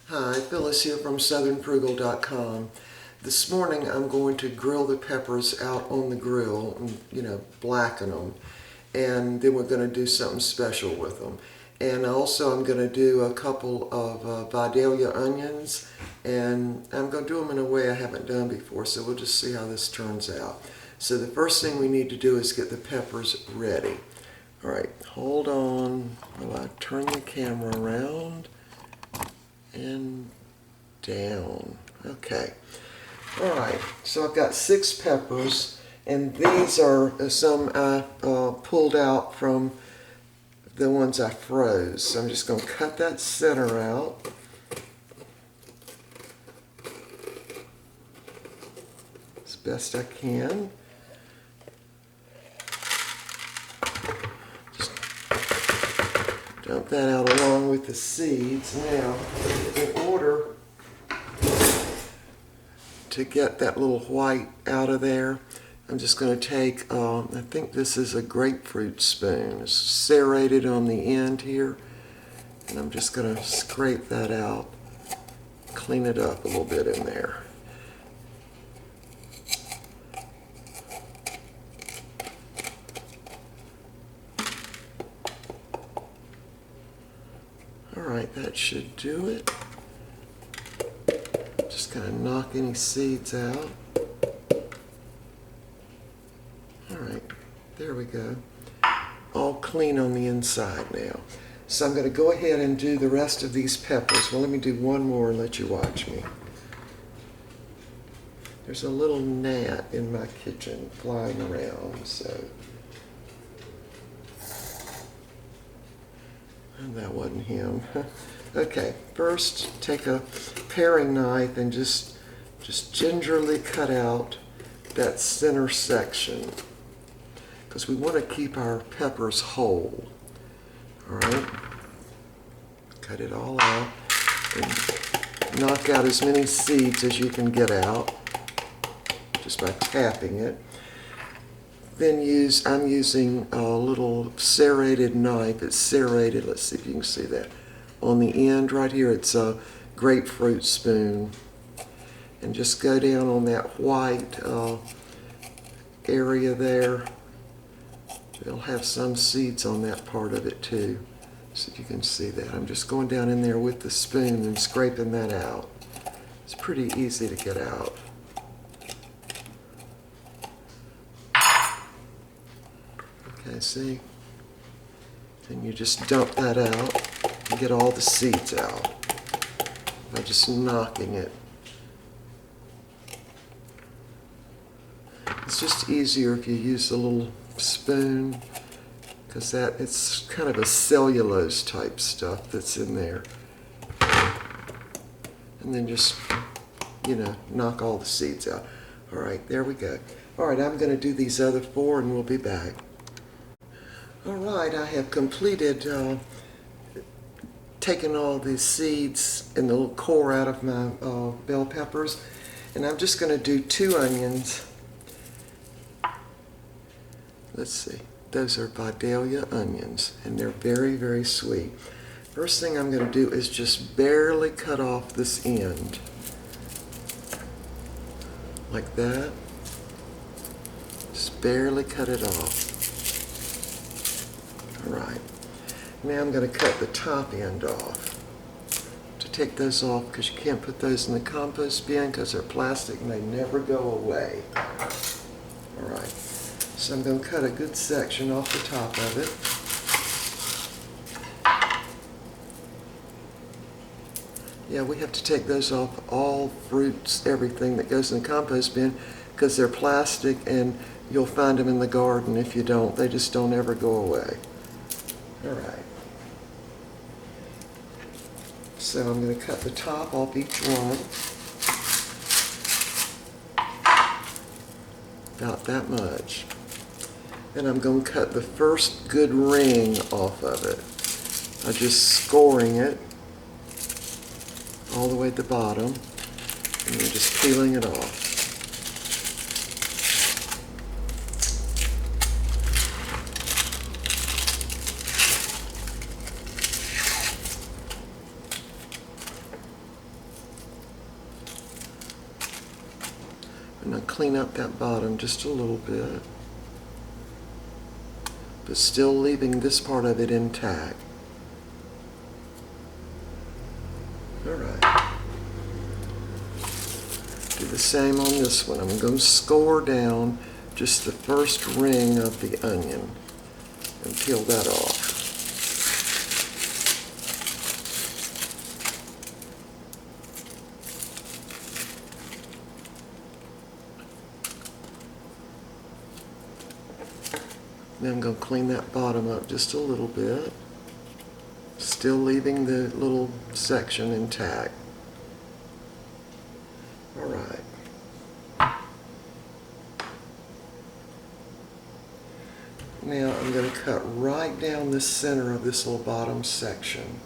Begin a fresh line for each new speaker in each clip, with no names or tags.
Hi, Phyllis here from southernfrugal.com. This morning I'm going to grill the peppers out on the grill and, blacken them. And then we're going to do something special with them. And also I'm going to do a couple of Vidalia onions, and I'm going to do them in a way I haven't done before, so we'll just see how this turns out. So the first thing we need to do is get the peppers ready. All right, hold on while I turn the camera around and down. Okay. All right, so I've got 6 peppers, and these are some I pulled out from the ones I froze. So I'm just going to cut that center out. As best I can. Just dump that out along with the seeds. Now, in order to get that little white out of there, I'm just going to take, I think this is a grapefruit spoon. It's serrated on the end here, and I'm just going to scrape that out, clean it up a little bit in there. Alright, that should do it. Just kind of knock any seeds out. Alright, there we go. All clean on the inside now. So I'm going to go ahead and do the rest of these peppers. Well, let me do one more and let you watch me. There's a little gnat in my kitchen flying around, so. And that wasn't him. Okay, first take a paring knife and just gingerly cut out that center section, because we want to keep our peppers whole. Alright, cut it all out and knock out as many seeds as you can get out just by tapping it. Then I'm using a little serrated knife. It's serrated, let's see if you can see that. On the end right here, it's a grapefruit spoon. And just go down on that white area there. It'll have some seeds on that part of it too. See if you can see that. I'm just going down in there with the spoon and scraping that out. It's pretty easy to get out. Okay, see? Then you just dump that out and get all the seeds out by just knocking it. It's just easier if you use a little spoon, because it's kind of a cellulose type stuff that's in there. And then just, knock all the seeds out. All right, there we go. All right, I'm going to do these other 4 and we'll be back. All right, I have completed taking all the seeds and the little core out of my bell peppers, and I'm just going to do 2 onions. Let's see, those are Vidalia onions, and they're very, very sweet. First thing I'm going to do is just barely cut off this end, like that. Just barely cut it off. Alright, now I'm going to cut the top end off. To take those off, because you can't put those in the compost bin because they're plastic and they never go away. Alright, so I'm going to cut a good section off the top of it. Yeah, we have to take those off, all fruits, everything that goes in the compost bin, because they're plastic and you'll find them in the garden if you don't. They just don't ever go away. Alright, so I'm going to cut the top off each one, about that much. Then I'm going to cut the first good ring off of it. I'm just scoring it all the way at the bottom, and then just peeling it off. going to clean up that bottom just a little bit, but still leaving this part of it intact. Alright. Do the same on this one. I'm going to score down just the first ring of the onion and peel that off. Then I'm going to clean that bottom up just a little bit, still leaving the little section intact. Alright. Now I'm going to cut right down the center of this little bottom section.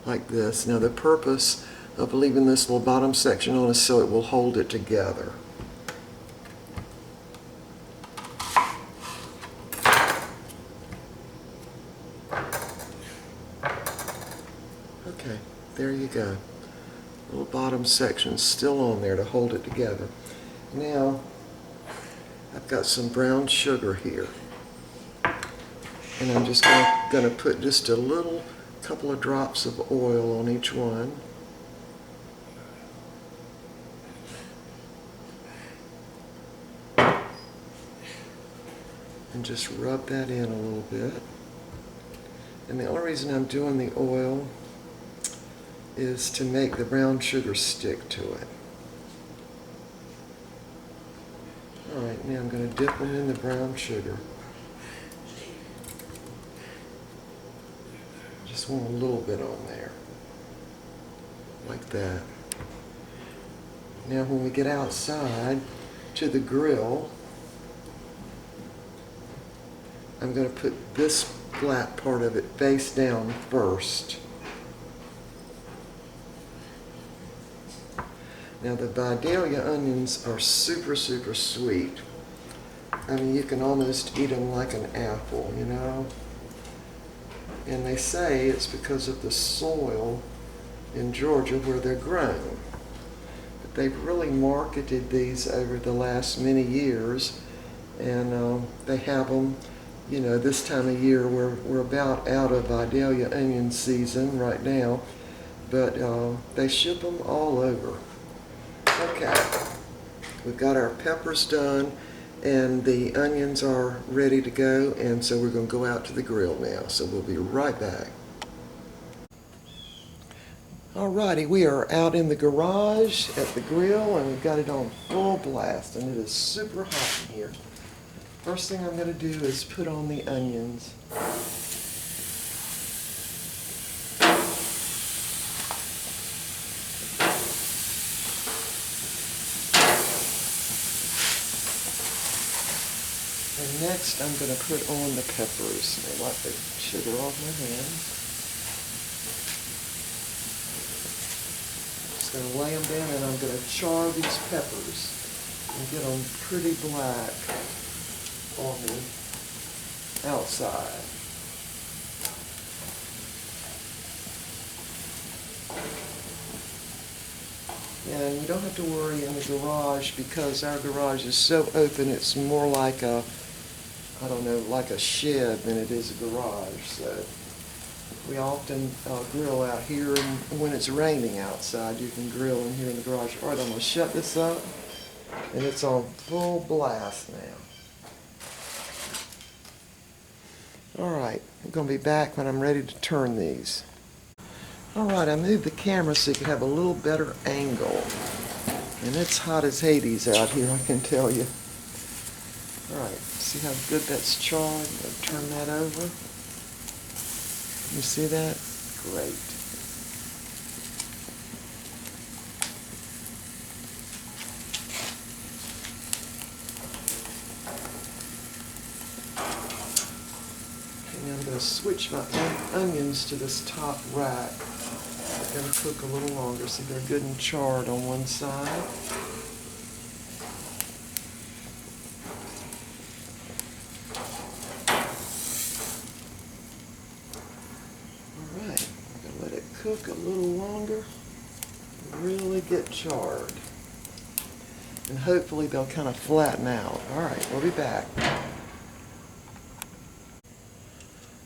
Like this. Now the purpose of leaving this little bottom section on is so it will hold it together. Okay, there you go. Little bottom section still on there to hold it together. Now I've got some brown sugar here, and I'm just going to put just a little couple of drops of oil on each one. And just rub that in a little bit. And the only reason I'm doing the oil is to make the brown sugar stick to it. Alright, now I'm going to dip them in the brown sugar. Just want a little bit on there. Like that. Now when we get outside to the grill, I'm going to put this flat part of it face down first. Now the Vidalia onions are super, super sweet. I mean, you can almost eat them like an apple, you know? And they say it's because of the soil in Georgia where they're grown. But they've really marketed these over the last many years, and they have them, you know, this time of year. We're about out of Vidalia onion season right now, but they ship them all over. Okay, we've got our peppers done and the onions are ready to go, and so we're going to go out to the grill now, so we'll be right back. Alrighty, we are out in the garage at the grill and we've got it on full blast and it is super hot in here. First thing I'm going to do is put on the onions. And next I'm going to put on the peppers. Let me wipe the sugar off my hands. Just going to lay them down and I'm going to char these peppers and get them pretty black on the outside. And you don't have to worry in the garage because our garage is so open, it's more like a, I don't know, like a shed than it is a garage. So we often grill out here, and when it's raining outside, you can grill in here in the garage. All right, I'm going to shut this up, and it's on full blast now. All right, I'm going to be back when I'm ready to turn these. All right, I moved the camera so you can have a little better angle. And it's hot as Hades out here, I can tell you. All right, see how good that's charred? I'm going to turn that over. You see that? Great. And I'm going to switch my onions to this top rack. They're going to cook a little longer, so they're good and charred on one side. Alright, I'm going to let it cook a little longer, really get charred. And hopefully they'll kind of flatten out. All right, we'll be back.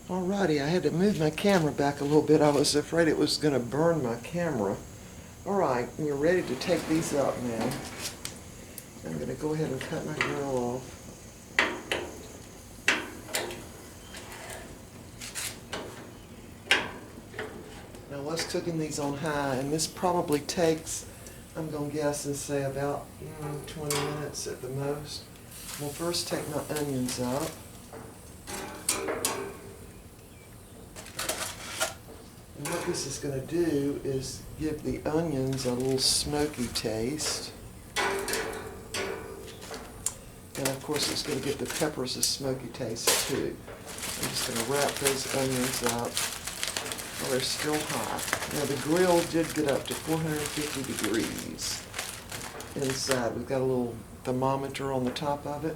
Alrighty, I had to move my camera back a little bit. I was afraid it was going to burn my camera. Alright, we're ready to take these up now. I'm going to go ahead and cut my grill off. Now I was cooking these on high, and this probably takes, I'm going to guess and say about 20 minutes at the most. We'll first take my onions up. And what this is going to do is give the onions a little smoky taste. And of course it's going to give the peppers a smoky taste too. I'm just going to wrap those onions up. Oh, they're still hot. Now the grill did get up to 450 degrees inside. We've got a little thermometer on the top of it.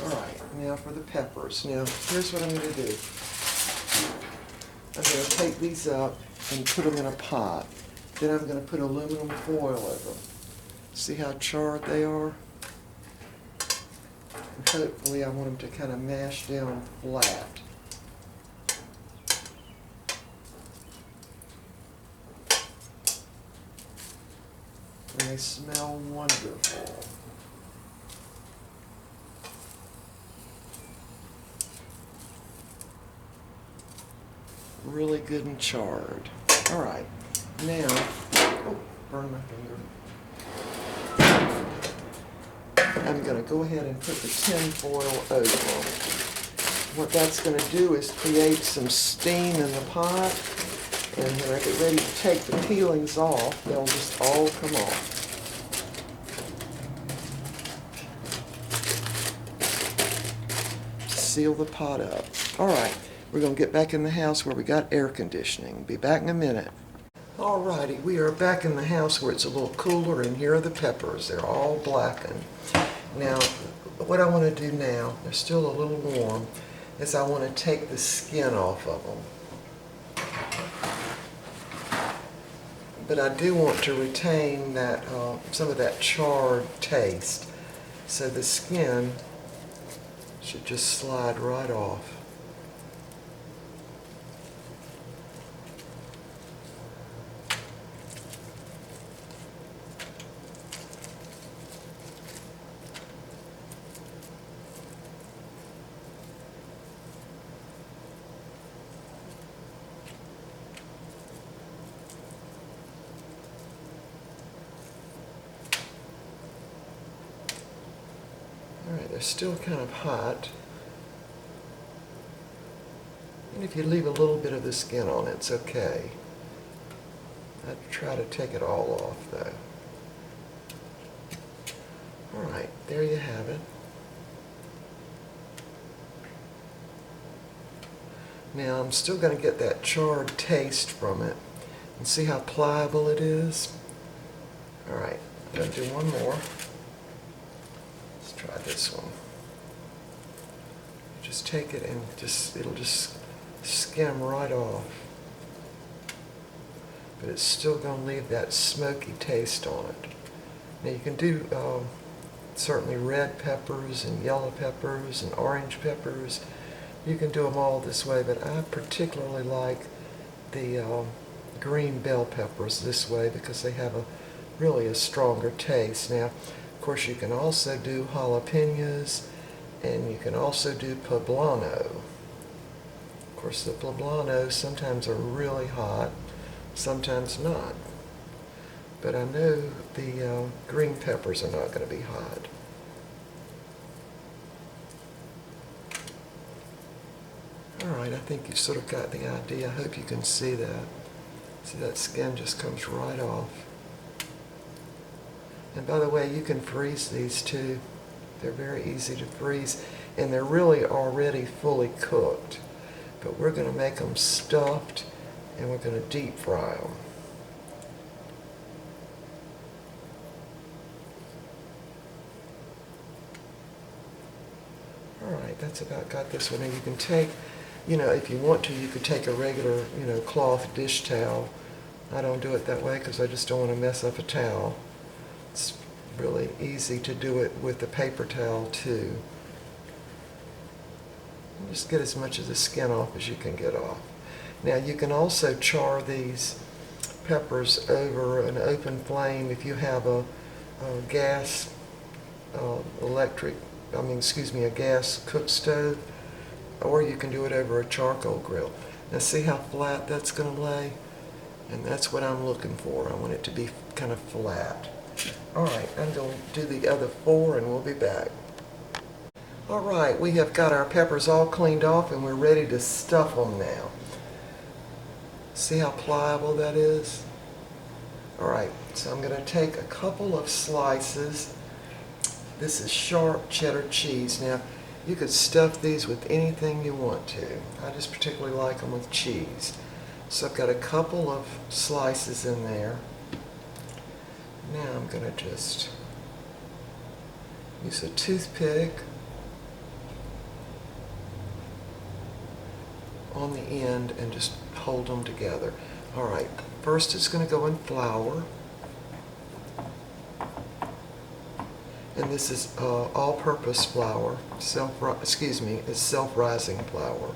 Alright, now for the peppers. Now here's what I'm going to do. I'm going to take these up and put them in a pot. Then I'm going to put aluminum foil over them. See how charred they are? And hopefully I want them to kind of mash down flat. And they smell wonderful. Really good and charred. All right, now, oh, burn my finger. I'm going to go ahead and put the tin foil over them. What that's going to do is create some steam in the pot, and when I get ready to take the peelings off, they'll just all come off. Seal the pot up. All right. We're going to get back in the house where we got air conditioning. Be back in a minute. Alrighty, we are back in the house where it's a little cooler, and here are the peppers. They're all blackened. Now, what I want to do now, they're still a little warm, is I want to take the skin off of them. But I do want to retain that some of that charred taste. So the skin should just slide right off. Alright, they're still kind of hot. And if you leave a little bit of the skin on it, it's okay. I'd try to take it all off though. Alright, there you have it. Now I'm still going to get that charred taste from it. And see how pliable it is? Alright, I'm going to do one more. Let's try this one. Just take it and it'll just skim right off. But it's still going to leave that smoky taste on it. Now you can do certainly red peppers and yellow peppers and orange peppers. You can do them all this way, but I particularly like the green bell peppers this way because they have really a stronger taste. Now, of course, you can also do jalapenos, and you can also do poblano. Of course, the poblanos sometimes are really hot, sometimes not. But I know the green peppers are not going to be hot. Alright, I think you've sort of got the idea. I hope you can see that. See, that skin just comes right off. And by the way, you can freeze these too. They're very easy to freeze, and they're really already fully cooked. But we're going to make them stuffed, and we're going to deep fry them. Alright, that's about got this one. And you can take, if you want to, you could take a regular, cloth dish towel I don't do it that way because I just don't want to mess up a towel. It's really easy to do it with the paper towel too. Just get as much of the skin off as you can get off. Now you can also char these peppers over an open flame if you have a gas a gas cook stove, or you can do it over a charcoal grill. Now see how flat that's going to lay? And that's what I'm looking for. I want it to be kind of flat. Alright, I'm going to do the other 4 and we'll be back. Alright, we have got our peppers all cleaned off and we're ready to stuff them now. See how pliable that is? Alright, so I'm going to take a couple of slices. This is sharp cheddar cheese. Now, you could stuff these with anything you want to. I just particularly like them with cheese. So I've got a couple of slices in there. Now I'm going to just use a toothpick on the end and just hold them together. Alright, first it's going to go in flour. And this is all-purpose flour. It's self-rising flour.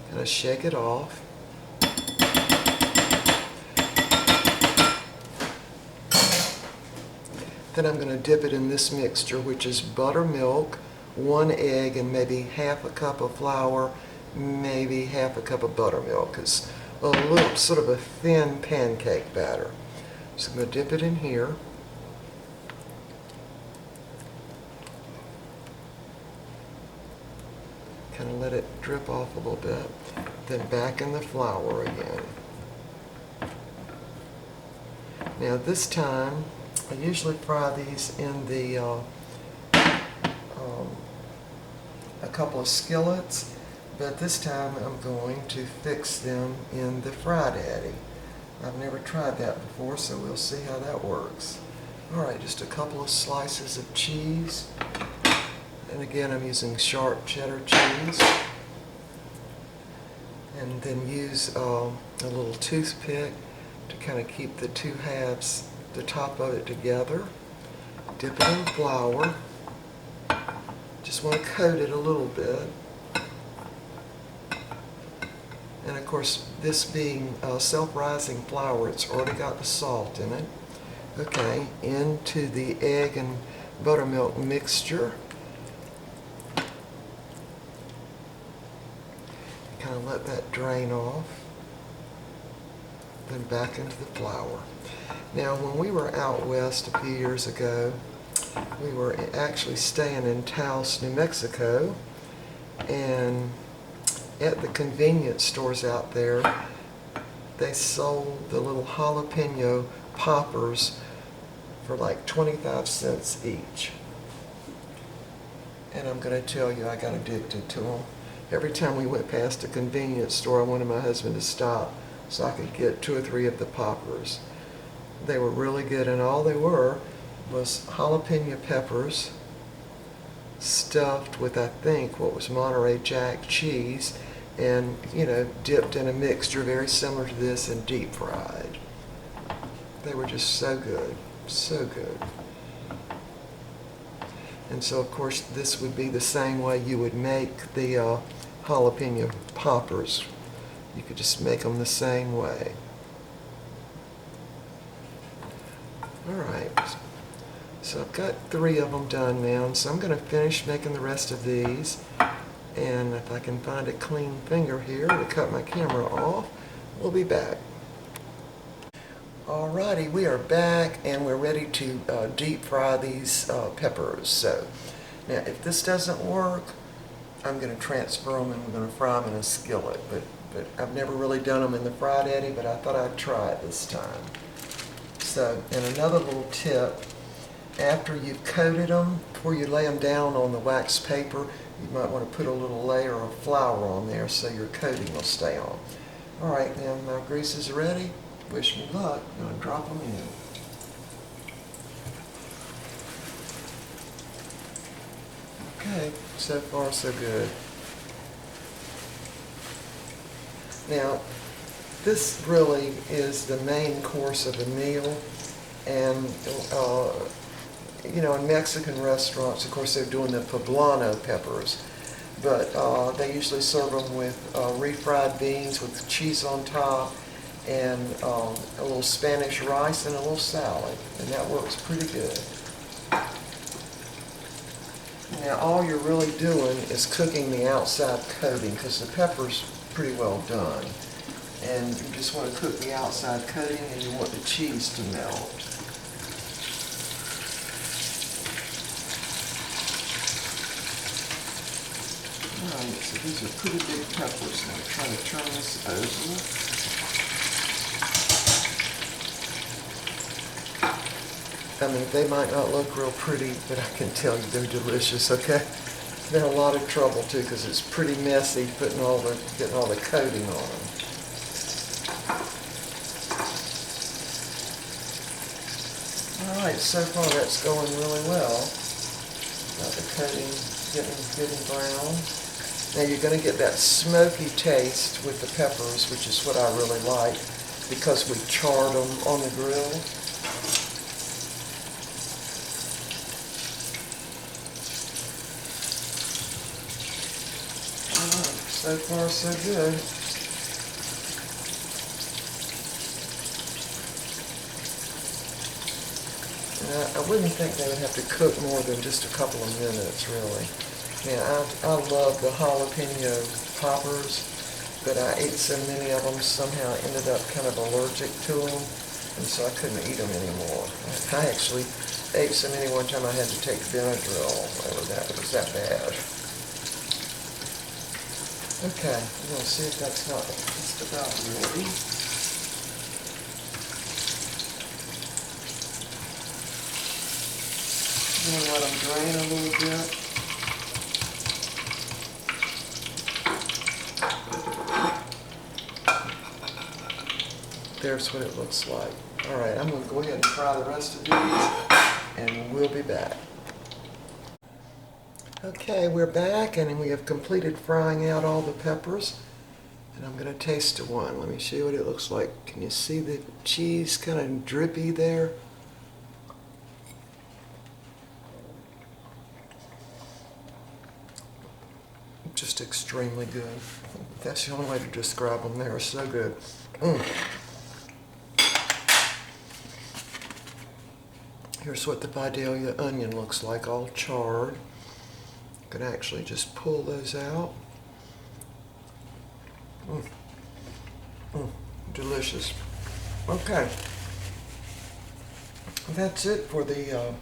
Kind of shake it off. Then I'm going to dip it in this mixture, which is buttermilk, 1 egg, and maybe half a cup of flour, maybe half a cup of buttermilk. It's a little sort of a thin pancake batter. So I'm going to dip it in here. Kind of let it drip off a little bit. Then back in the flour again. Now this time, I usually fry these in the a couple of skillets, but this time I'm going to fix them in the Fry Daddy. I've never tried that before, so we'll see how that works. Alright, just a couple of slices of cheese. And again, I'm using sharp cheddar cheese. And then use a little toothpick to kind of keep the two halves, the top of it together. Dip it in flour. Just want to coat it a little bit. And of course, this being self-rising flour, it's already got the salt in it. Okay, into the egg and buttermilk mixture. Kind of let that drain off. Then back into the flour. Now, when we were out west a few years ago, we were actually staying in Taos, New Mexico, and at the convenience stores out there, they sold the little jalapeno poppers for like 25 cents each. And I'm going to tell you, I got addicted to them. Every time we went past a convenience store, I wanted my husband to stop so I could get 2 or 3 of the poppers. They were really good, and all they were was jalapeno peppers stuffed with, I think, what was Monterey Jack cheese, and, you know, dipped in a mixture very similar to this and deep fried. They were just so good, so good. And so, of course, this would be the same way you would make the jalapeno poppers. You could just make them the same way. Alright, so I've got 3 of them done now, so I'm going to finish making the rest of these. And if I can find a clean finger here to cut my camera off, we'll be back. Alrighty, we are back and we're ready to deep fry these peppers. So, now if this doesn't work, I'm going to transfer them and we're going to fry them in a skillet. But I've never really done them in the Fry Daddy, but I thought I'd try it this time. So, and another little tip, after you've coated them, before you lay them down on the wax paper, you might want to put a little layer of flour on there so your coating will stay on. Alright, now my grease is ready. Wish me luck. I'm going to drop them in. Okay, so far so good. Now, this really is the main course of a meal, and you know, in Mexican restaurants, of course, they're doing the poblano peppers, but they usually serve them with refried beans with cheese on top, and a little Spanish rice and a little salad, and that works pretty good. Now all you're really doing is cooking the outside coating, because the pepper's pretty well done, and you just want to cook the outside coating, and you want the cheese to melt. Alright, so these are pretty big peppers. I'm going to try to turn this over. I mean, they might not look real pretty, but I can tell you they're delicious, okay? It's been a lot of trouble, too, because it's pretty messy getting all the coating on them. Alright, so far that's going really well. Got the coating getting brown. Now you're going to get that smoky taste with the peppers, which is what I really like, because we charred them on the grill. So far, so good. And I wouldn't think they would have to cook more than just a couple of minutes, really. Yeah, I love the jalapeno poppers, but I ate so many of them, somehow I ended up kind of allergic to them, and so I couldn't eat them anymore. I actually ate so many one time I had to take Benadryl. It was that bad. Okay, we're going to see if that's not just about ready. I'm going to let them drain a little bit. There's what it looks like. Alright, I'm going to go ahead and fry the rest of these, and we'll be back. Okay, we're back, and we have completed frying out all the peppers, and I'm going to taste one. Let me show you what it looks like. Can you see the cheese kind of drippy there? Just extremely good. That's the only way to describe them. They are so good. Here's what the Vidalia onion looks like, all charred. I can actually just pull those out. Delicious. Okay. That's it for the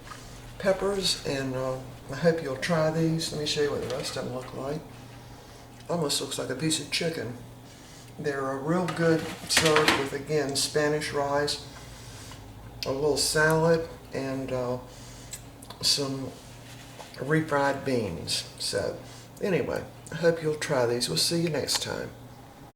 peppers, and I hope you'll try these. Let me show you what the rest of them look like. Almost looks like a piece of chicken. They're a real good served with, again, Spanish rice, a little salad, and some refried beans. So anyway, I hope you'll try these. We'll see you next time.